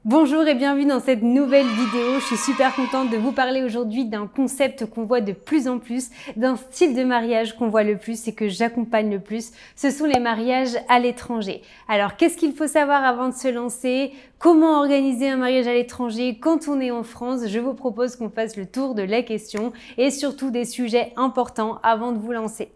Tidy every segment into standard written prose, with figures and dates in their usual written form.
Bonjour et bienvenue dans cette nouvelle vidéo. Je suis super contente de vous parler aujourd'hui d'un concept qu'on voit de plus en plus, d'un style de mariage qu'on voit le plus et que j'accompagne le plus. Ce sont les mariages à l'étranger. Alors, qu'est-ce qu'il faut savoir avant de se lancer? Comment organiser un mariage à l'étranger quand on est en France? Je vous propose qu'on fasse le tour de la question et surtout des sujets importants avant de vous lancer.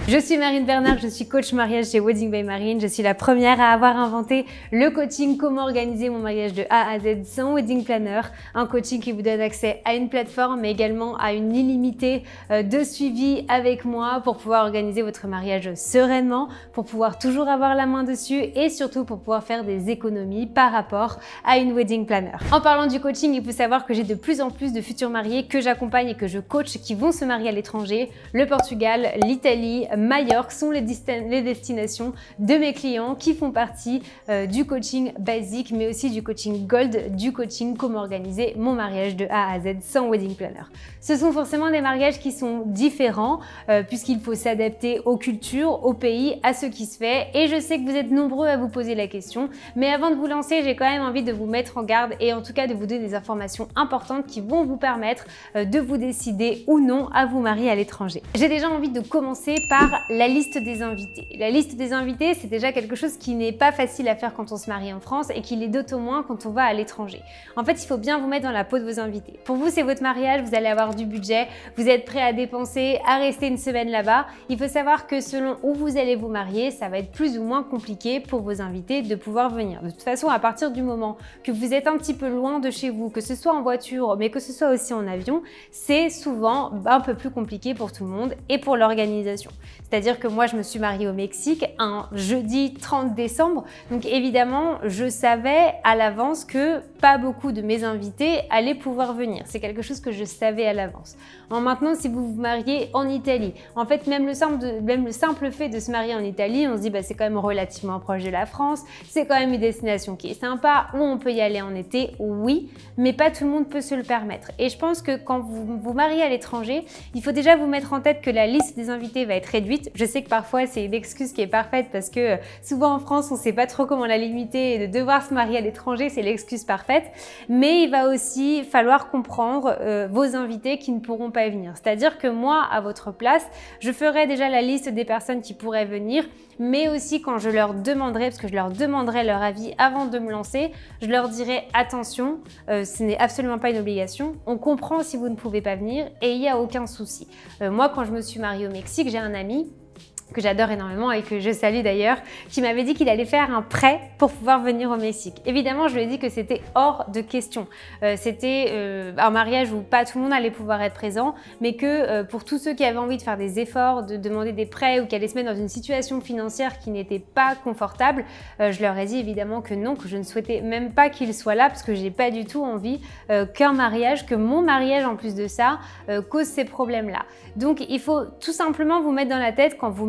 Je suis Marine Bernard, je suis coach mariage chez Wedding by Marine. Je suis la première à avoir inventé le coaching Comment organiser mon mariage de A à Z sans wedding planner. Un coaching qui vous donne accès à une plateforme mais également à une illimitée de suivi avec moi pour pouvoir organiser votre mariage sereinement, pour pouvoir toujours avoir la main dessus et surtout pour pouvoir faire des économies par rapport à une wedding planner. En parlant du coaching, il faut savoir que j'ai de plus en plus de futurs mariés que j'accompagne et que je coach qui vont se marier à l'étranger. Le Portugal, l'Italie, Majorque sont les destinations de mes clients qui font partie du coaching basique mais aussi du coaching gold, du coaching Comment organiser mon mariage de A à Z sans wedding planner. Ce sont forcément des mariages qui sont différents puisqu'il faut s'adapter aux cultures, aux pays, à ce qui se fait et je sais que vous êtes nombreux à vous poser la question, mais avant de vous lancer, j'ai quand même envie de vous mettre en garde et en tout cas de vous donner des informations importantes qui vont vous permettre de vous décider ou non à vous marier à l'étranger. J'ai déjà envie de commencer par la liste des invités. La liste des invités, c'est déjà quelque chose qui n'est pas facile à faire quand on se marie en France et qui l'est d'autant moins quand on va à l'étranger. En fait, il faut bien vous mettre dans la peau de vos invités. Pour vous, c'est votre mariage, vous allez avoir du budget, vous êtes prêt à dépenser, à rester une semaine là-bas. Il faut savoir que selon où vous allez vous marier, ça va être plus ou moins compliqué pour vos invités de pouvoir venir. De toute façon, à partir du moment que vous êtes un petit peu loin de chez vous, que ce soit en voiture, mais que ce soit aussi en avion, c'est souvent un peu plus compliqué pour tout le monde et pour l'organisation. C'est-à-dire que moi, je me suis mariée au Mexique un jeudi 30 décembre. Donc évidemment, je savais à l'avance que pas beaucoup de mes invités allaient pouvoir venir. C'est quelque chose que je savais à l'avance. Maintenant, si vous vous mariez en Italie, en fait, même le simple fait de se marier en Italie, on se dit bah, c'est quand même relativement proche de la France, c'est quand même une destination qui est sympa, où on peut y aller en été, oui, mais pas tout le monde peut se le permettre. Et je pense que quand vous vous mariez à l'étranger, il faut déjà vous mettre en tête que la liste des invités va être réduite. Je sais que parfois, c'est une excuse qui est parfaite parce que souvent en France, on ne sait pas trop comment la limiter et de devoir se marier à l'étranger, c'est l'excuse parfaite. Mais il va aussi falloir comprendre vos invités qui ne pourront pas venir. C'est-à-dire que moi, à votre place, je ferai déjà la liste des personnes qui pourraient venir, mais aussi quand je leur demanderai, parce que je leur demanderai leur avis avant de me lancer, je leur dirai attention, ce n'est absolument pas une obligation, on comprend si vous ne pouvez pas venir et il n'y a aucun souci. Moi, quand je me suis mariée au Mexique, j'ai un ami que j'adore énormément et que je salue d'ailleurs, qui m'avait dit qu'il allait faire un prêt pour pouvoir venir au Mexique. Évidemment, je lui ai dit que c'était hors de question. C'était un mariage où pas tout le monde allait pouvoir être présent, mais que pour tous ceux qui avaient envie de faire des efforts, de demander des prêts ou qui allaient se mettre dans une situation financière qui n'était pas confortable, je leur ai dit évidemment que non, que je ne souhaitais même pas qu'ils soient là parce que j'ai pas du tout envie qu'un mariage, que mon mariage en plus de ça, cause ces problèmes-là. Donc il faut tout simplement vous mettre dans la tête en vous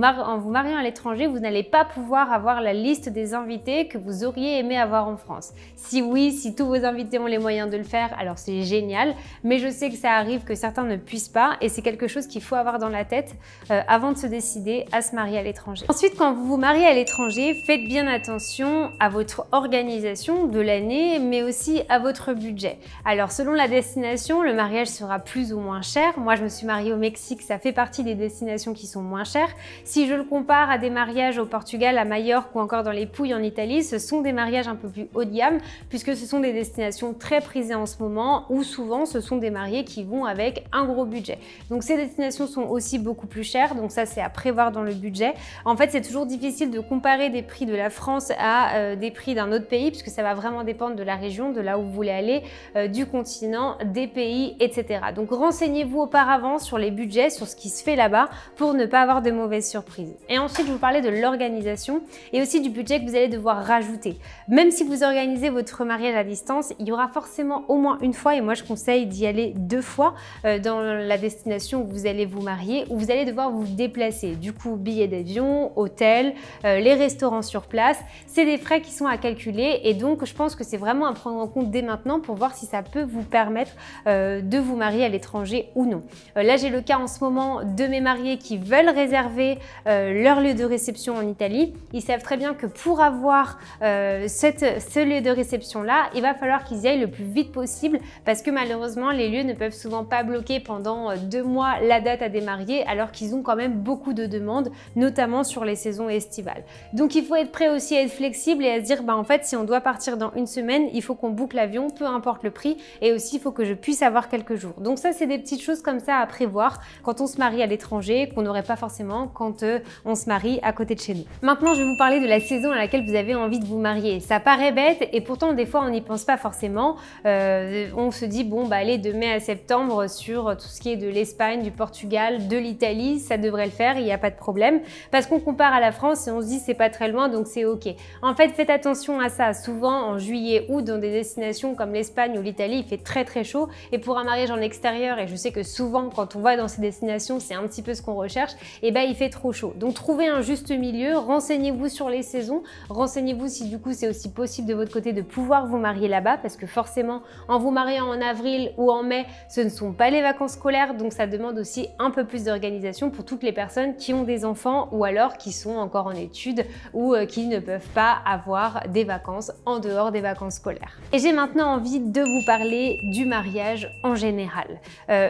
mariant à l'étranger, vous n'allez pas pouvoir avoir la liste des invités que vous auriez aimé avoir en France. Si oui, si tous vos invités ont les moyens de le faire, alors c'est génial, mais je sais que ça arrive que certains ne puissent pas et c'est quelque chose qu'il faut avoir dans la tête avant de se décider à se marier à l'étranger. Ensuite, quand vous vous mariez à l'étranger, faites bien attention à votre organisation de l'année, mais aussi à votre budget. Alors, selon la destination, le mariage sera plus ou moins cher. Moi, je me suis mariée au Mexique, ça fait partie des destinations qui sont moins chères. Si je le compare à des mariages au Portugal, à Majorque ou encore dans les Pouilles en Italie, ce sont des mariages un peu plus haut de gamme puisque ce sont des destinations très prisées en ce moment où souvent ce sont des mariés qui vont avec un gros budget. Donc ces destinations sont aussi beaucoup plus chères, donc ça c'est à prévoir dans le budget. En fait, c'est toujours difficile de comparer des prix de la France à des prix d'un autre pays puisque ça va vraiment dépendre de la région, de là où vous voulez aller, du continent, des pays, etc. Donc renseignez-vous auparavant sur les budgets, sur ce qui se fait là-bas pour ne pas avoir de mauvaises surprises. surprise. Et ensuite, je vous parlais de l'organisation et aussi du budget que vous allez devoir rajouter. Même si vous organisez votre mariage à distance, il y aura forcément au moins une fois, et moi je conseille d'y aller 2 fois dans la destination où vous allez vous marier, où vous allez devoir vous déplacer. Du coup, billets d'avion, hôtel, les restaurants sur place, c'est des frais qui sont à calculer et donc je pense que c'est vraiment à prendre en compte dès maintenant pour voir si ça peut vous permettre de vous marier à l'étranger ou non. Là, j'ai le cas en ce moment de mes mariés qui veulent réserver leur lieu de réception en Italie. Ils savent très bien que pour avoir ce lieu de réception-là, il va falloir qu'ils y aillent le plus vite possible parce que malheureusement, les lieux ne peuvent souvent pas bloquer pendant 2 mois la date à des mariés alors qu'ils ont quand même beaucoup de demandes, notamment sur les saisons estivales. Donc, il faut être prêt aussi à être flexible et à se dire, en fait, si on doit partir dans 1 semaine, il faut qu'on boucle l'avion, peu importe le prix, et aussi il faut que je puisse avoir quelques jours. Donc ça, c'est des petites choses comme ça à prévoir quand on se marie à l'étranger, qu'on n'aurait pas forcément quand on se marie à côté de chez nous. Maintenant, je vais vous parler de la saison à laquelle vous avez envie de vous marier. Ça paraît bête et pourtant, des fois, on n'y pense pas forcément. On se dit, bon, bah allez, de mai à septembre sur tout ce qui est de l'Espagne, du Portugal, de l'Italie, ça devrait le faire, il n'y a pas de problème. Parce qu'on compare à la France et on se dit, c'est pas très loin, donc c'est OK. En fait, faites attention à ça. Souvent, en juillet, août, dans des destinations comme l'Espagne ou l'Italie, il fait très très chaud et pour un mariage en extérieur, et je sais que souvent quand on va dans ces destinations, c'est un petit peu ce qu'on recherche, et ben il fait trop chaud. Donc trouvez un juste milieu, renseignez-vous sur les saisons, renseignez-vous si du coup c'est aussi possible de votre côté de pouvoir vous marier là-bas parce que forcément en vous mariant en avril ou en mai, ce ne sont pas les vacances scolaires, donc ça demande aussi un peu plus d'organisation pour toutes les personnes qui ont des enfants ou alors qui sont encore en études ou qui ne peuvent pas avoir des vacances en dehors des vacances scolaires. Et j'ai maintenant envie de vous parler du mariage en général.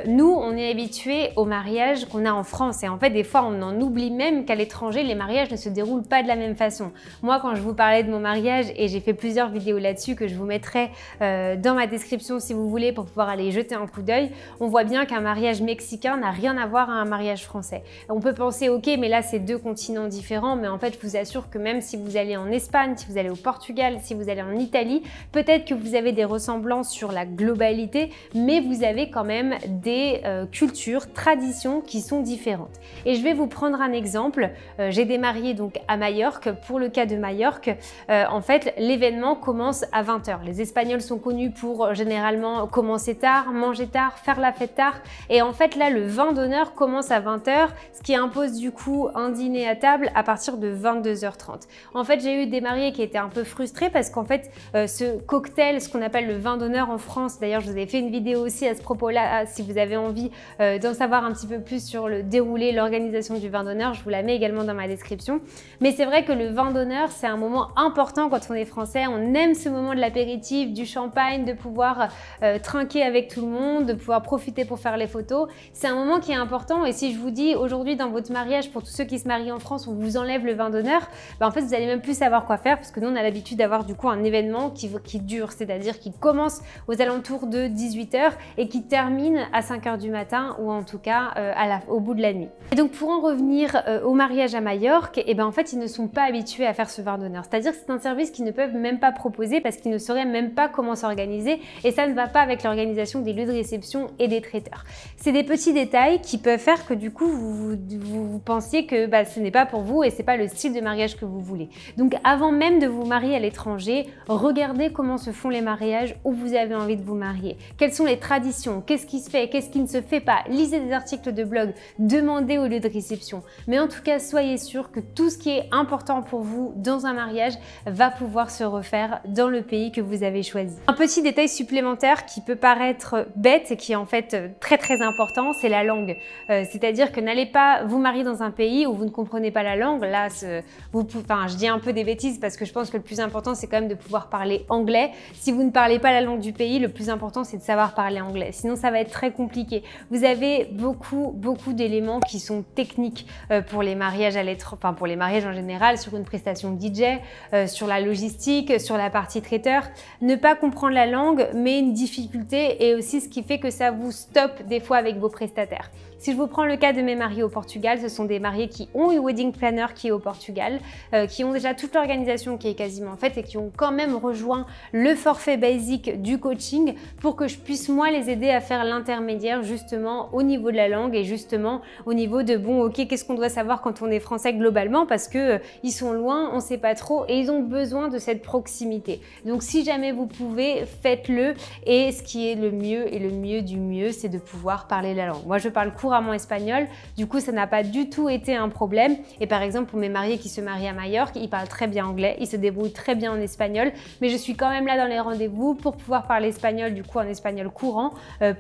Nous, on est habitués au mariage qu'on a en France et en fait, des fois, on en oublie même qu'à l'étranger, les mariages ne se déroulent pas de la même façon. Moi, quand je vous parlais de mon mariage et j'ai fait plusieurs vidéos là-dessus que je vous mettrai dans ma description si vous voulez pour pouvoir aller jeter un coup d'œil, on voit bien qu'un mariage mexicain n'a rien à voir à un mariage français. On peut penser, ok, mais là, c'est 2 continents différents, mais en fait, je vous assure que même si vous allez en Espagne, si vous allez au Portugal, si vous allez en Italie, peut-être que vous avez des ressemblances sur la globalité, mais vous avez quand même des cultures, traditions qui sont différentes. Et je vais vous prendre un exemple. J'ai des mariés donc à Majorque. Pour le cas de Majorque, en fait, l'événement commence à 20 h. Les Espagnols sont connus pour généralement commencer tard, manger tard, faire la fête tard. Et en fait, là, le vin d'honneur commence à 20 h, ce qui impose du coup un dîner à table à partir de 22 h 30. En fait, j'ai eu des mariés qui étaient un peu frustrés parce qu'en fait, ce cocktail, ce qu'on appelle le vin d'honneur en France, d'ailleurs, je vous ai fait une vidéo aussi à ce propos-là, si vous avez envie d'en savoir un petit peu plus sur le déroulé, l'organisation du vin d'honneur, je vous la mets également dans ma description. Mais c'est vrai que le vin d'honneur, c'est un moment important quand on est français. On aime ce moment de l'apéritif, du champagne, de pouvoir trinquer avec tout le monde, de pouvoir profiter pour faire les photos. C'est un moment qui est important et si je vous dis aujourd'hui dans votre mariage, pour tous ceux qui se marient en France, on vous enlève le vin d'honneur, en fait, vous allez même plus savoir quoi faire parce que nous, on a l'habitude d'avoir du coup un événement qui dure, c'est-à-dire qui commence aux alentours de 18 h et qui termine à 5 h du matin ou en tout cas au bout de la nuit. Et donc pour en revenir au mariage à Majorque, et en fait ils ne sont pas habitués à faire ce vin d'honneur. C'est-à-dire que c'est un service qu'ils ne peuvent même pas proposer parce qu'ils ne sauraient même pas comment s'organiser et ça ne va pas avec l'organisation des lieux de réception et des traiteurs. C'est des petits détails qui peuvent faire que du coup vous pensiez que ce n'est pas pour vous et c'est pas le style de mariage que vous voulez. Donc avant même de vous marier à l'étranger, regardez comment se font les mariages où vous avez envie de vous marier. Quelles sont les traditions? Qu'est-ce qui se fait? Qu'est-ce qui ne se fait pas? Lisez des articles de blog, demandez au lieu de réception. Mais en tout cas, soyez sûr que tout ce qui est important pour vous dans un mariage va pouvoir se refaire dans le pays que vous avez choisi. Un petit détail supplémentaire qui peut paraître bête et qui est en fait très très important, c'est la langue. C'est-à-dire que n'allez pas vous marier dans un pays où vous ne comprenez pas la langue. Là, je dis un peu des bêtises parce que je pense que le plus important, c'est quand même de pouvoir parler anglais. Si vous ne parlez pas la langue du pays, le plus important, c'est de savoir parler anglais. Sinon, ça va être très compliqué. Vous avez beaucoup d'éléments qui sont techniques pour les mariages pour les mariages en général, sur une prestation DJ, sur la logistique, sur la partie traiteur. Ne pas comprendre la langue, mais une difficulté et aussi ce qui fait que ça vous stoppe des fois avec vos prestataires. Si je vous prends le cas de mes mariés au Portugal, ce sont des mariés qui ont une wedding planner qui est au Portugal, qui ont déjà toute l'organisation qui est quasiment faite et qui ont quand même rejoint le forfait basique du coaching pour que je puisse moi les aider à faire l'intermédiaire justement au niveau de la langue et justement au niveau de bon ok, qu'est-ce qu'on doit savoir quand on est français globalement parce que ils sont loin, on sait pas trop et ils ont besoin de cette proximité. Donc si jamais vous pouvez, faites-le et ce qui est le mieux et le mieux du mieux, c'est de pouvoir parler la langue. Moi je parle couramment espagnol, du coup ça n'a pas du tout été un problème et par exemple pour mes mariés qui se marient à Majorque, ils parlent très bien anglais, ils se débrouillent très bien en espagnol, mais je suis quand même là dans les rendez-vous pour pouvoir parler espagnol, du coup en espagnol courant,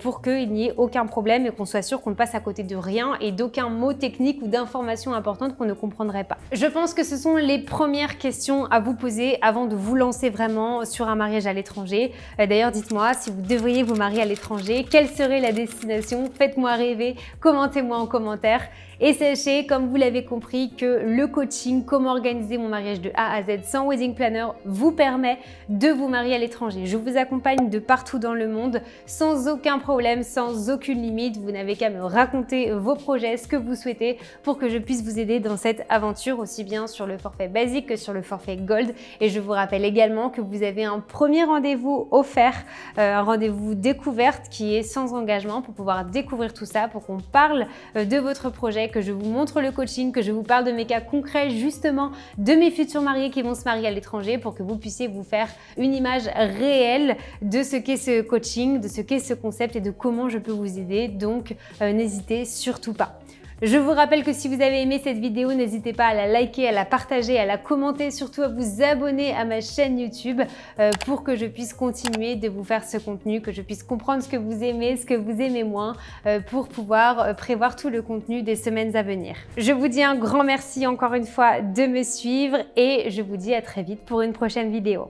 pour qu'il n'y ait aucun problème et qu'on soit sûr qu'on ne passe à côté de rien et d'aucun mot technique ou d'information importante qu'on ne comprendrait pas. Je pense que ce sont les premières questions à vous poser avant de vous lancer vraiment sur un mariage à l'étranger. D'ailleurs, dites-moi si vous devriez vous marier à l'étranger, quelle serait la destination? Faites-moi rêver, commentez-moi en commentaire. Et sachez, comme vous l'avez compris, que le coaching, comment organiser mon mariage de A à Z sans wedding planner, vous permet de vous marier à l'étranger. Je vous accompagne de partout dans le monde sans aucun problème, sans aucune limite. Vous n'avez qu'à me raconter vos projets, ce que vous souhaitez pour que je puisse vous aider dans cette aventure, aussi bien sur le forfait basique que sur le forfait gold. Et je vous rappelle également que vous avez un premier rendez-vous offert, un rendez-vous découverte qui est sans engagement pour pouvoir découvrir tout ça, pour qu'on parle de votre projet, que je vous montre le coaching, que je vous parle de mes cas concrets justement de mes futurs mariés qui vont se marier à l'étranger pour que vous puissiez vous faire une image réelle de ce qu'est ce coaching, de ce qu'est ce concept et de comment je peux vous aider. Donc n'hésitez surtout pas. Je vous rappelle que si vous avez aimé cette vidéo, n'hésitez pas à la liker, à la partager, à la commenter, surtout à vous abonner à ma chaîne YouTube pour que je puisse continuer de vous faire ce contenu, que je puisse comprendre ce que vous aimez, ce que vous aimez moins, pour pouvoir prévoir tout le contenu des semaines à venir. Je vous dis un grand merci encore une fois de me suivre et je vous dis à très vite pour une prochaine vidéo.